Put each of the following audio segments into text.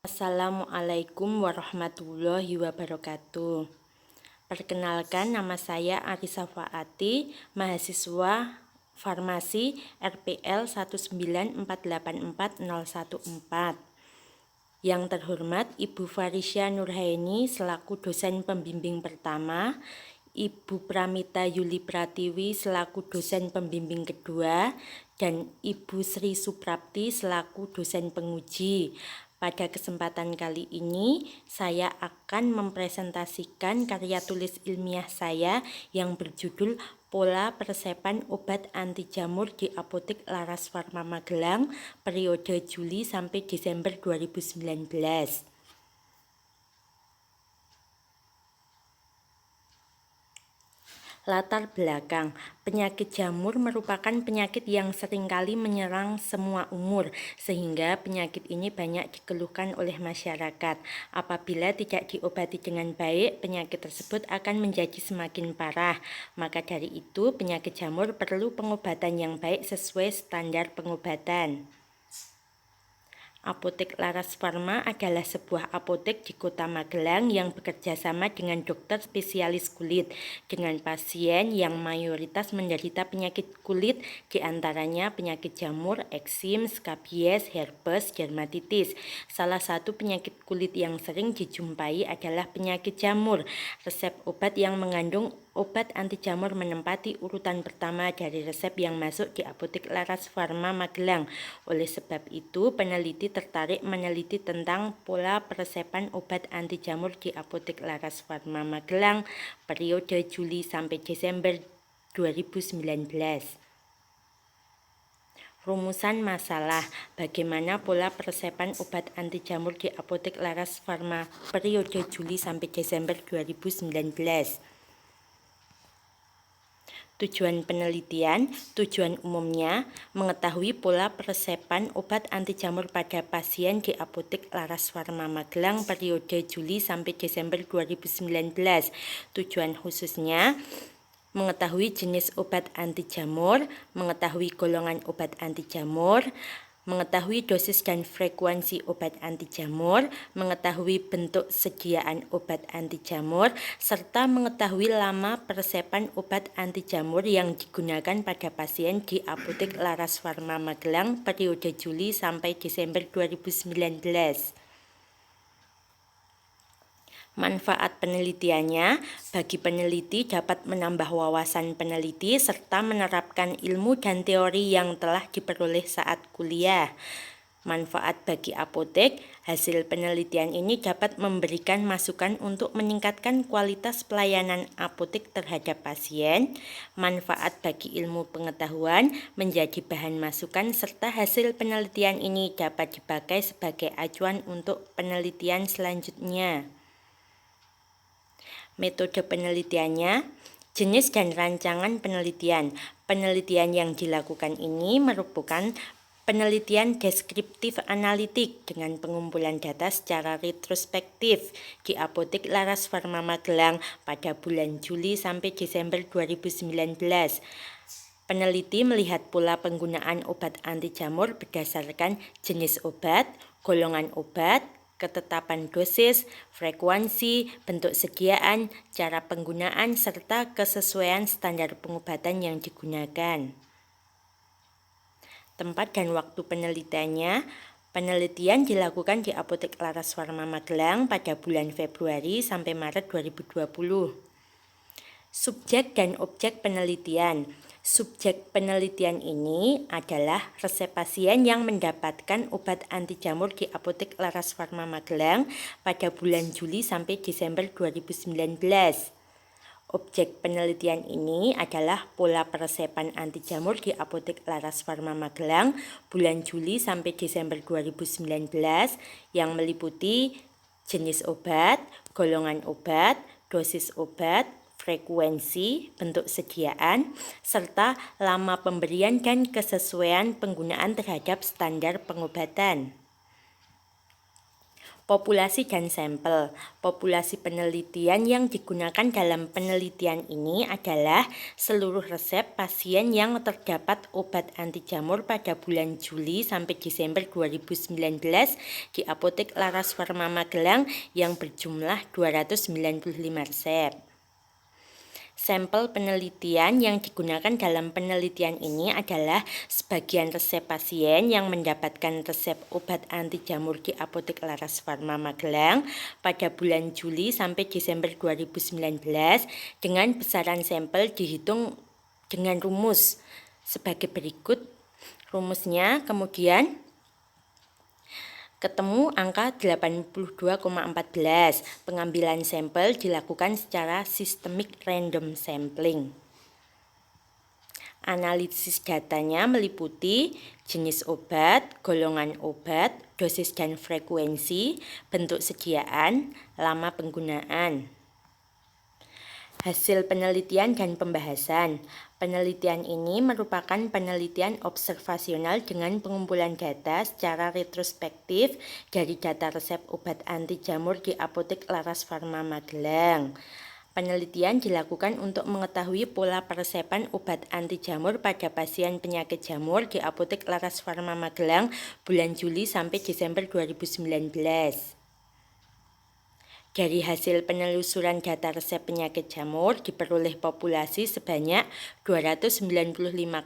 Assalamualaikum warahmatullahi wabarakatuh. Perkenalkan, nama saya Arisa Faati, mahasiswa Farmasi RPL 194844014. Yang terhormat Ibu Farisya Nurhaini selaku dosen pembimbing pertama, Ibu Pramita Yuli Pratiwi selaku dosen pembimbing kedua, dan Ibu Sri Suprapti selaku dosen penguji. Pada kesempatan kali ini, saya akan mempresentasikan karya tulis ilmiah saya yang berjudul Pola Peresepan Obat Anti Jamur di Apotek Laras Pharma Magelang periode Juli sampai Desember 2019. Latar belakang, penyakit jamur merupakan penyakit yang seringkali menyerang semua umur, sehingga penyakit ini banyak dikeluhkan oleh masyarakat. Apabila tidak diobati dengan baik, penyakit tersebut akan menjadi semakin parah. Maka dari itu, penyakit jamur perlu pengobatan yang baik sesuai standar pengobatan. Apotek Laras Pharma adalah sebuah apotek di Kota Magelang yang bekerja sama dengan dokter spesialis kulit dengan pasien yang mayoritas menderita penyakit kulit, diantaranya penyakit jamur, eksim, skabies, herpes, dermatitis. Salah satu penyakit kulit yang sering dijumpai adalah penyakit jamur. Resep obat yang mengandung obat anti jamur menempati urutan pertama dari resep yang masuk di Apotek Laras Pharma Magelang. Oleh sebab itu, peneliti tertarik meneliti tentang pola peresepan obat anti jamur di Apotek Laras Pharma Magelang periode Juli sampai Desember 2019. Rumusan masalah, bagaimana pola peresepan obat anti jamur di Apotek Laras Pharma periode Juli sampai Desember 2019. Tujuan penelitian, tujuan umumnya, mengetahui pola peresepan obat anti jamur pada pasien di Apotek Laras Pharma Magelang periode Juli sampai Desember 2019. Tujuan khususnya, mengetahui jenis obat anti jamur, mengetahui golongan obat anti jamur, mengetahui dosis dan frekuensi obat anti jamur, mengetahui bentuk sediaan obat anti jamur, serta mengetahui lama peresepan obat anti jamur yang digunakan pada pasien di Apotek Laras Pharma Magelang periode Juli sampai Desember 2019. Manfaat penelitiannya, bagi peneliti dapat menambah wawasan peneliti serta menerapkan ilmu dan teori yang telah diperoleh saat kuliah. Manfaat bagi apotek, hasil penelitian ini dapat memberikan masukan untuk meningkatkan kualitas pelayanan apotek terhadap pasien. Manfaat bagi ilmu pengetahuan menjadi bahan masukan serta hasil penelitian ini dapat dipakai sebagai acuan untuk penelitian selanjutnya. Metode penelitiannya, jenis dan rancangan penelitian. Penelitian yang dilakukan ini merupakan penelitian deskriptif analitik dengan pengumpulan data secara retrospektif di Apotek Laras Pharma Magelang pada bulan Juli sampai Desember 2019. Peneliti melihat pola penggunaan obat anti jamur berdasarkan jenis obat, golongan obat, ketetapan dosis, frekuensi, bentuk sediaan, cara penggunaan, serta kesesuaian standar pengobatan yang digunakan. Tempat dan waktu penelitiannya, penelitian dilakukan di Apotek Laras Pharma Magelang pada bulan Februari sampai Maret 2020. Subjek dan objek penelitian. Subjek penelitian ini adalah resep pasien yang mendapatkan obat anti jamur di Apotek Laras Pharma Magelang pada bulan Juli sampai Desember 2019. Objek penelitian ini adalah pola peresepan anti jamur di Apotek Laras Pharma Magelang bulan Juli sampai Desember 2019 yang meliputi jenis obat, golongan obat, dosis obat, frekuensi, bentuk sediaan, serta lama pemberian dan kesesuaian penggunaan terhadap standar pengobatan. Populasi dan sampel. Populasi penelitian yang digunakan dalam penelitian ini adalah seluruh resep pasien yang terdapat obat anti jamur pada bulan Juli sampai Desember 2019 di Apotek Laras Pharma Magelang yang berjumlah 295 resep. Sampel penelitian yang digunakan dalam penelitian ini adalah sebagian resep pasien yang mendapatkan resep obat anti jamur di Apotek Laras Pharma Magelang pada bulan Juli sampai Desember 2019 dengan besaran sampel dihitung dengan rumus sebagai berikut. Rumusnya kemudian ketemu angka 82,14. Pengambilan sampel dilakukan secara sistemik random sampling. Analisis datanya meliputi jenis obat, golongan obat, dosis dan frekuensi, bentuk sediaan, lama penggunaan. Hasil penelitian dan pembahasan. Penelitian ini merupakan penelitian observasional dengan pengumpulan data secara retrospektif dari data resep obat anti jamur di Apotek Laras Pharma Magelang. Penelitian dilakukan untuk mengetahui pola peresepan obat anti jamur pada pasien penyakit jamur di Apotek Laras Pharma Magelang bulan Juli sampai Desember 2019. Dari hasil penelusuran data resep penyakit jamur diperoleh populasi sebanyak 295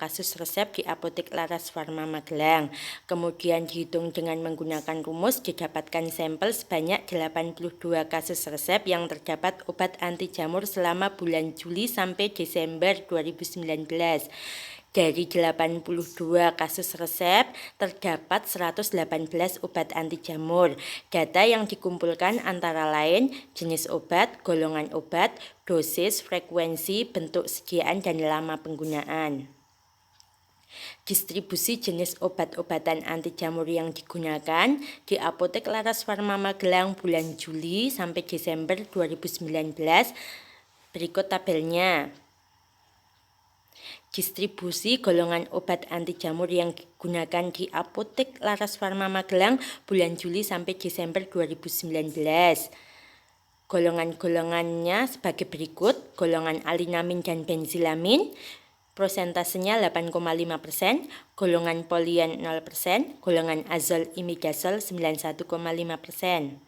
kasus resep di Apotek Laras Pharma Magelang. Kemudian dihitung dengan menggunakan rumus didapatkan sampel sebanyak 82 kasus resep yang terdapat obat anti jamur selama bulan Juli sampai Desember 2019. Dari 82 kasus resep, terdapat 118 obat anti jamur. Data yang dikumpulkan antara lain jenis obat, golongan obat, dosis, frekuensi, bentuk sediaan, dan lama penggunaan. Distribusi jenis obat-obatan anti jamur yang digunakan di Apotek Laras Pharma Magelang bulan Juli sampai Desember 2019. Berikut tabelnya. Distribusi golongan obat anti jamur yang digunakan di Apotek Laras Pharma Magelang bulan Juli sampai Desember 2019. Golongan-golongannya sebagai berikut. Golongan alinamin dan benzilamin prosentasenya 8,5%, golongan polien 0%, golongan azol imidazol 91,5%.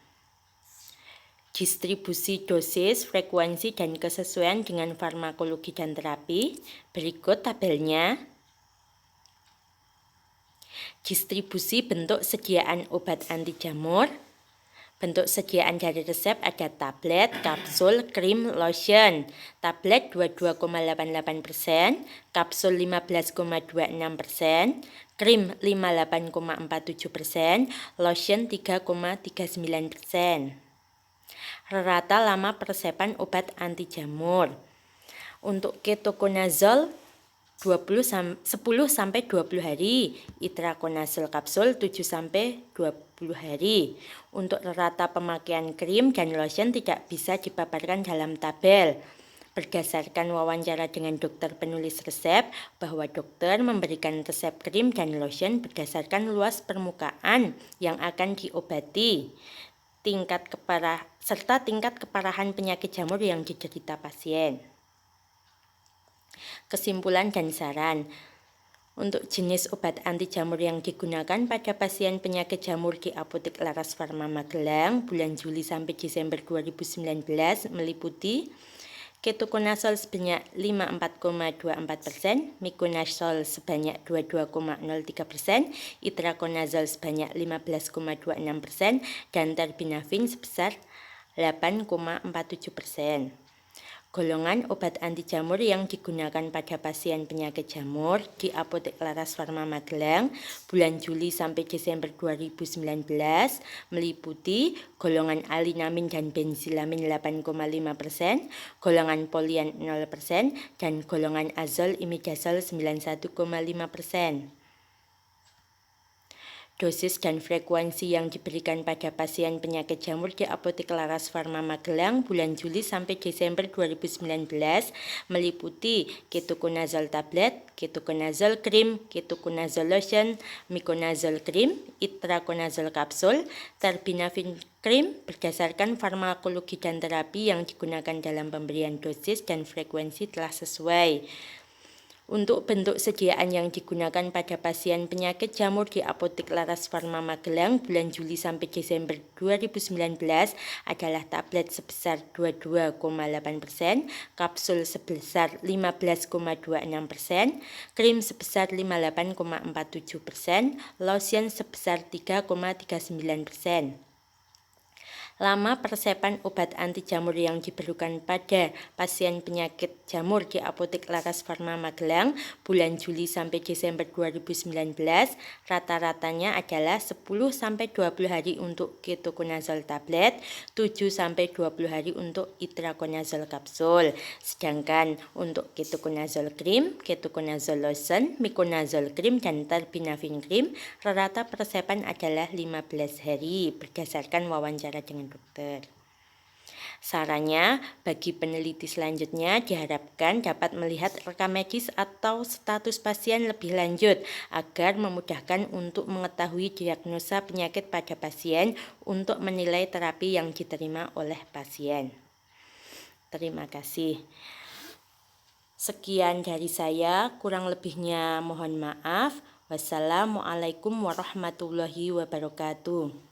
Distribusi dosis, frekuensi, dan kesesuaian dengan farmakologi dan terapi. Berikut tabelnya. Distribusi bentuk sediaan obat anti jamur. Bentuk sediaan dari resep ada tablet, kapsul, krim, lotion. Tablet 22,88%, kapsul 15,26%, krim 58,47%, lotion 3,39%. Rata lama peresepan obat anti jamur. Untuk ketoconazole 10 sampai 20 hari, itraconazole kapsul 7 sampai 20 hari. Untuk rata pemakaian krim dan lotion tidak bisa dipaparkan dalam tabel. Berdasarkan wawancara dengan dokter penulis resep, bahwa dokter memberikan resep krim dan lotion berdasarkan luas permukaan yang akan diobati, tingkat keparahan penyakit jamur yang diderita pasien. Kesimpulan dan saran. Untuk jenis obat anti jamur yang digunakan pada pasien penyakit jamur di Apotek Laras Pharma Magelang bulan Juli sampai Desember 2019 meliputi ketoconazole sebanyak 54,24%, miconazole sebanyak 22,03%, itraconazole sebanyak 15,26%, dan terbinafin sebesar 8,47%. Golongan obat anti jamur yang digunakan pada pasien penyakit jamur di Apotek Laras Pharma Magelang bulan Juli sampai Desember 2019 meliputi golongan alinamin dan benzilamin 8,5%, golongan polien 0%, dan golongan azol imidazol 91,5%. Dosis dan frekuensi yang diberikan pada pasien penyakit jamur di Apotek Laras Pharma Magelang bulan Juli sampai Desember 2019 meliputi ketoconazole tablet, ketoconazole cream, ketoconazole lotion, miconazole cream, itraconazole kapsul, terbinafine cream berdasarkan farmakologi dan terapi yang digunakan dalam pemberian dosis dan frekuensi telah sesuai. Untuk bentuk sediaan yang digunakan pada pasien penyakit jamur di Apotek Laras Pharma Magelang bulan Juli sampai Desember 2019 adalah tablet sebesar 22,8%, kapsul sebesar 15,26%, krim sebesar 58,47%, lotion sebesar 3,39%. Lama persepan obat anti jamur yang diperlukan pada pasien penyakit jamur di Apotek Laras Pharma Magelang bulan Juli sampai Desember 2019 rata-ratanya adalah 10-20 hari untuk ketoconazole tablet, 7-20 hari untuk itraconazole kapsul. Sedangkan untuk ketoconazole cream, ketoconazole lotion, miconazole cream, dan terbinafine cream rata persepan adalah 15 hari berdasarkan wawancara dengan dokter. Sarannya, bagi peneliti selanjutnya diharapkan dapat melihat rekam medis atau status pasien lebih lanjut agar memudahkan untuk mengetahui diagnosa penyakit pada pasien untuk menilai terapi yang diterima oleh pasien. Terima kasih. Sekian dari saya, kurang lebihnya mohon maaf. Wassalamualaikum warahmatullahi wabarakatuh.